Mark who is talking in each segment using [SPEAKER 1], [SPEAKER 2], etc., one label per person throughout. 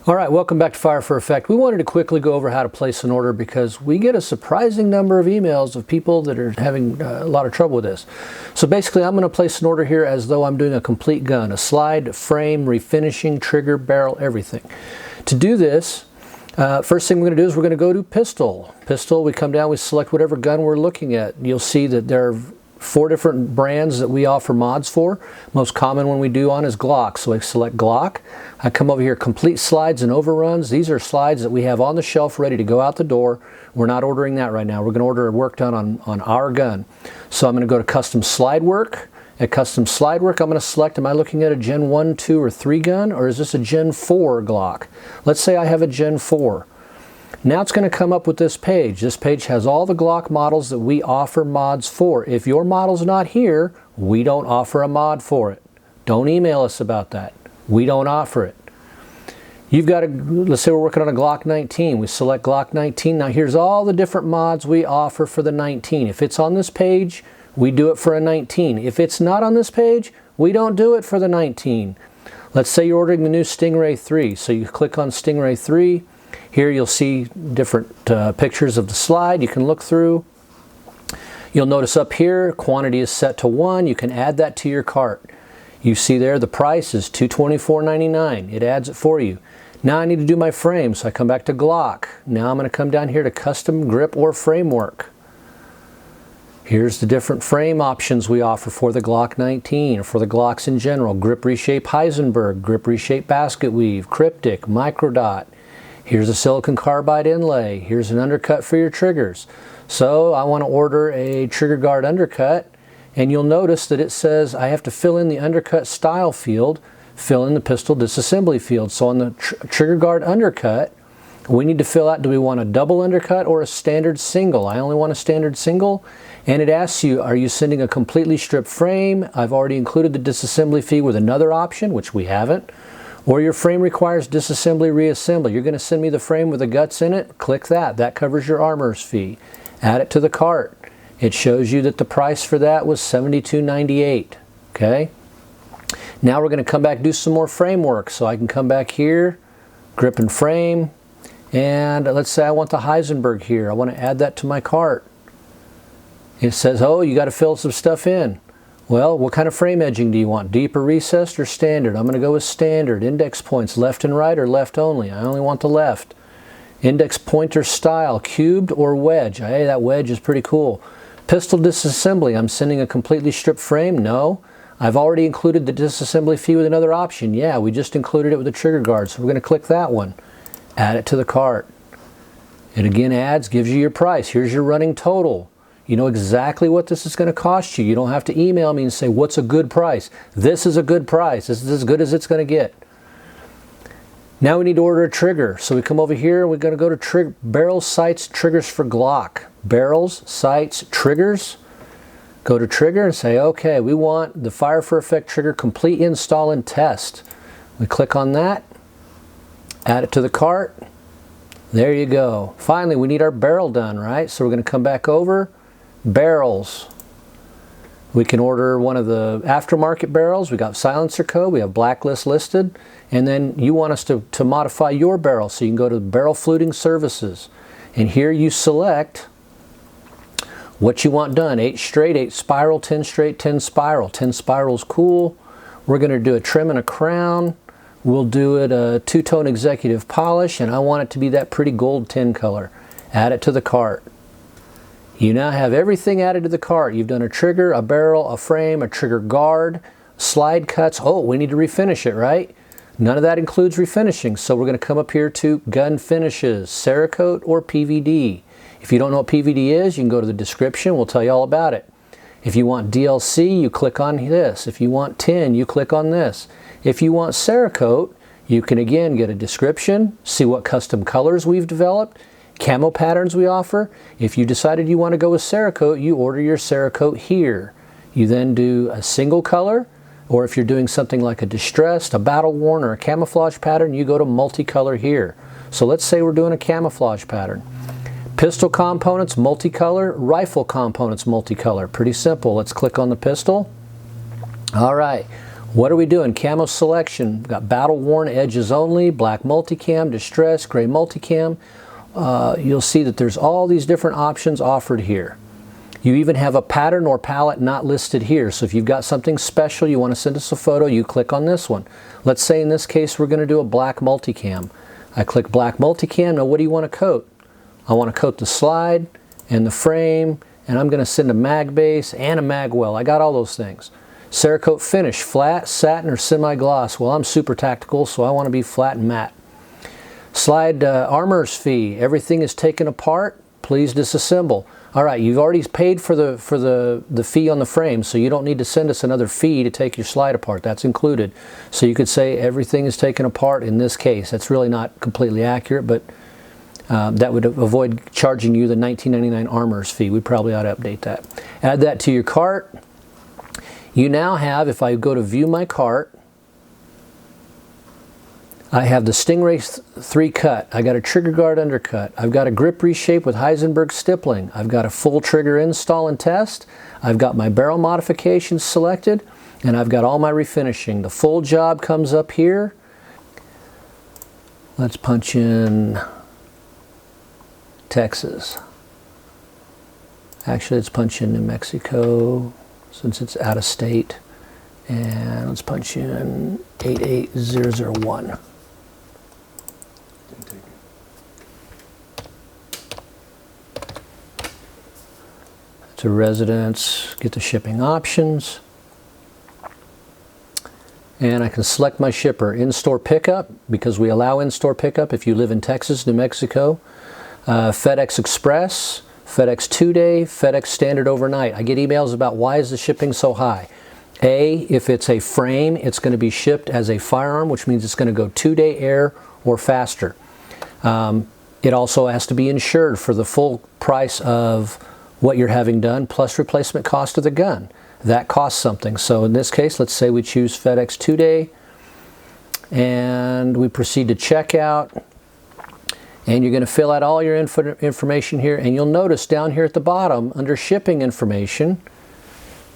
[SPEAKER 1] All right, welcome back to Fire for Effect. We wanted to quickly go over how to place an order because we get a surprising number of emails of people that are having a lot of trouble with this. So basically, I'm going to place an order here as though I'm doing a complete gun, a slide, frame, refinishing, trigger, barrel, everything. To do this, first thing we're going to do is we're going to go to Pistol. Pistol, we come down, we select whatever gun we're looking at. You'll see that there are 4 different brands that we offer mods for. Most common one we do on is Glock. So I select Glock. I come over here, complete slides and overruns. These are slides that we have on the shelf ready to go out the door. We're not ordering that right now. We're going to order work done on our gun. So I'm going to go to custom slide work. At custom slide work, I'm going to select, am I looking at a Gen 1, 2, or 3 gun, or is this a Gen 4 Glock? Let's say I have a Gen 4. Now it's going to come up with this page. This page has all the Glock models that we offer mods for. If your model's not here, we don't offer a mod for it. Don't email us about that. We don't offer it. You've got a, let's say we're working on a Glock 19. We select Glock 19. Now here's all the different mods we offer for the 19. If it's on this page, we do it for a 19. If it's not on this page, we don't do it for the 19. Let's say you're ordering the new Stingray 3. So you click on Stingray 3. Here you'll see different pictures of the slide you can look through. You'll notice up here quantity is set to 1. You can add that to your cart. You see there the price is $224.99. It adds it for you. Now I need to do my frame, so I come back to Glock. Now I'm going to come down here to custom grip or framework. Here's the different frame options we offer for the Glock 19 or for the Glocks in general. Grip reshape Heisenberg, grip reshape basket weave, cryptic, microdot. Here's a silicon carbide inlay. Here's an undercut for your triggers. So I want to order a trigger guard undercut, and you'll notice that it says I have to fill in the undercut style field, fill in the pistol disassembly field. So on the trigger guard undercut, we need to fill out, do we want a double undercut or a standard single? I only want a standard single, and it asks you, are you sending a completely stripped frame? I've already included the disassembly fee with another option, which we haven't. Or your frame requires disassembly, reassembly. You're going to send me the frame with the guts in it? Click that. That covers your armorer's fee. Add it to the cart. It shows you that the price for that was $72.98. Okay? Now we're going to come back and do some more framework. So I can come back here, grip and frame, and let's say I want the Heisenberg here. I want to add that to my cart. It says, oh, you got to fill some stuff in. Well, what kind of frame edging do you want? Deep or recessed or standard? I'm going to go with standard. Index points left and right or left only? I only want the left. Index pointer style, cubed or wedge? Hey, that wedge is pretty cool. Pistol disassembly, I'm sending a completely stripped frame? No. I've already included the disassembly fee with another option. Yeah, we just included it with the trigger guard, so we're going to click that one. Add it to the cart. It again adds, gives you your price. Here's your running total. You know exactly what this is going to cost you. You don't have to email me and say, what's a good price? This is a good price. This is as good as it's going to get. Now we need to order a trigger. So we come over here and we're going to go to barrels, sights, triggers for Glock. Barrels, sights, triggers. Go to trigger and say, okay, we want the Fire for Effect trigger complete install and test. We click on that. Add it to the cart. There you go. Finally, we need our barrel done, right? So we're going to come back over. Barrels. We can order one of the aftermarket barrels. We got silencer code. We have blacklist listed. And then you want us to modify your barrel. So you can go to barrel fluting services. And here you select what you want done. 8 straight, 8 spiral, 10 straight, 10 spiral. 10 spiral is cool. We're going to do a trim and a crown. We'll do it a 2-tone executive polish. And I want it to be that pretty gold tin color. Add it to the cart. You now have everything added to the cart. You've done a trigger, a barrel, a frame, a trigger guard, slide cuts. Oh, we need to refinish it, right? None of that includes refinishing. So we're going to come up here to gun finishes, Cerakote or PVD. If you don't know what PVD is, you can go to the description. We'll tell you all about it. If you want DLC, you click on this. If you want tin, you click on this. If you want Cerakote, you can again get a description, see what custom colors we've developed, camo patterns we offer. If you decided you want to go with Cerakote, you order your Cerakote here. You then do a single color, or if you're doing something like a distressed, a battle worn, or a camouflage pattern, you go to multicolor here. So let's say we're doing a camouflage pattern. Pistol components, multicolor. Rifle components, multicolor. Pretty simple. Let's click on the pistol. All right. What are we doing? Camo selection. We've got battle worn, edges only, black multicam, distress, gray multicam. You'll see that there's all these different options offered here. You even have a pattern or palette not listed here. So if you've got something special, you want to send us a photo, you click on this one. Let's say in this case we're going to do a black multicam. I click black multicam. Now what do you want to coat? I want to coat the slide and the frame, and I'm going to send a mag base and a mag well. I got all those things. Cerakote finish, flat, satin, or semi-gloss. Well, I'm super tactical, so I want to be flat and matte. Slide armorer's fee. Everything is taken apart. Please disassemble. All right, you've already paid for the fee on the frame, so you don't need to send us another fee to take your slide apart. That's included. So you could say everything is taken apart in this case. That's really not completely accurate, but that would avoid charging you the $19.99 armorer's fee. We probably ought to update that. Add that to your cart. You now have, if I go to view my cart, I have the Stingray 3 cut. I got a trigger guard undercut. I've got a grip reshape with Heisenberg stippling. I've got a full trigger install and test. I've got my barrel modifications selected, and I've got all my refinishing. The full job comes up here. Let's punch in Texas. Actually, let's punch in New Mexico since it's out of state. And let's punch in 88001. To residence, get the shipping options. And I can select my shipper. In-store pickup, because we allow in-store pickup if you live in Texas, New Mexico. FedEx Express, FedEx 2-day, FedEx Standard Overnight. I get emails about why is the shipping so high. If it's a frame, it's going to be shipped as a firearm, which means it's going to go 2-day air or faster. It also has to be insured for the full price of what you're having done, plus replacement cost of the gun. That costs something. So in this case, let's say we choose FedEx 2-day, and we proceed to checkout. And you're going to fill out all your information here, and you'll notice down here at the bottom, under shipping information,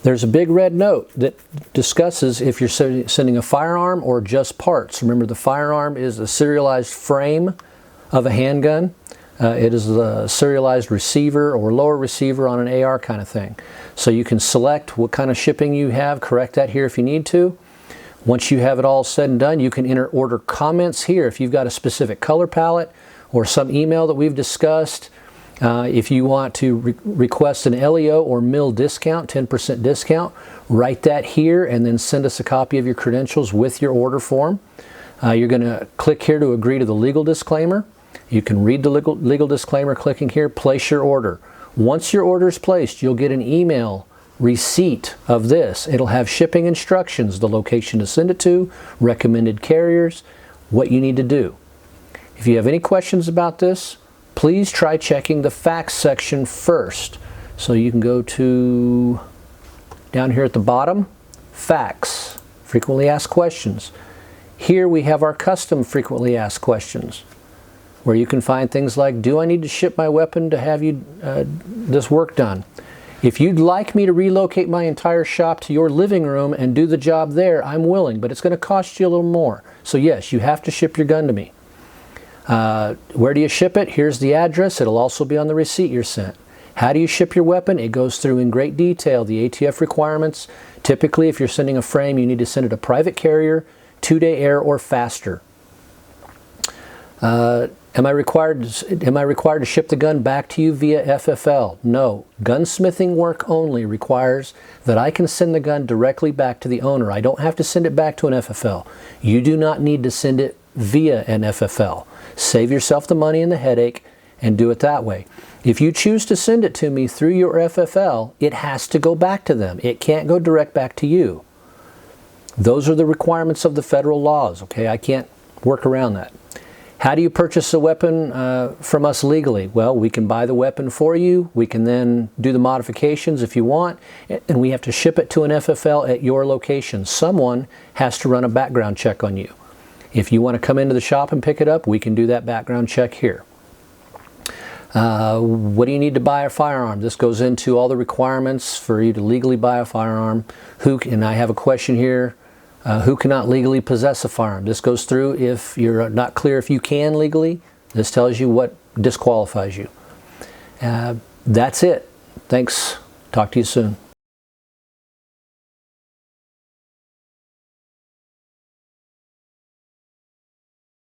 [SPEAKER 1] there's a big red note that discusses if you're sending a firearm or just parts. Remember, the firearm is a serialized frame of a handgun. It is a serialized receiver or lower receiver on an AR kind of thing. So you can select what kind of shipping you have, correct that here if you need to. Once you have it all said and done, you can enter order comments here if you've got a specific color palette or some email that we've discussed. If you want to request an LEO or MIL discount, 10% discount, write that here and then send us a copy of your credentials with your order form. You're going to click here to agree to the legal disclaimer. You can read the legal disclaimer clicking here, place your order. Once your order is placed, you'll get an email receipt of this. It'll have shipping instructions, the location to send it to, recommended carriers, what you need to do. If you have any questions about this, please try checking the facts section first. So you can go to down here at the bottom, facts, frequently asked questions. Here we have our custom frequently asked questions, where you can find things like, do I need to ship my weapon to have you this work done? If you'd like me to relocate my entire shop to your living room and do the job there, I'm willing, but it's going to cost you a little more. So yes, you have to ship your gun to me. Where do you ship it? Here's the address. It'll also be on the receipt you're sent. How do you ship your weapon? It goes through in great detail the ATF requirements. Typically, if you're sending a frame, you need to send it a private carrier, 2-day air or faster. Am I required to ship the gun back to you via FFL? No. Gunsmithing work only requires that I can send the gun directly back to the owner. I don't have to send it back to an FFL. You do not need to send it via an FFL. Save yourself the money and the headache and do it that way. If you choose to send it to me through your FFL, it has to go back to them. It can't go direct back to you. Those are the requirements of the federal laws, okay? I can't work around that. How do you purchase a weapon from us legally? Well, we can buy the weapon for you. We can then do the modifications if you want, and we have to ship it to an FFL at your location. Someone has to run a background check on you. If you want to come into the shop and pick it up, we can do that background check here. What do you need to buy a firearm? This goes into all the requirements for you to legally buy a firearm. And I have a question here. Who cannot legally possess a firearm? This goes through if you're not clear if you can legally. This tells you what disqualifies you. That's it. Thanks. Talk to you soon.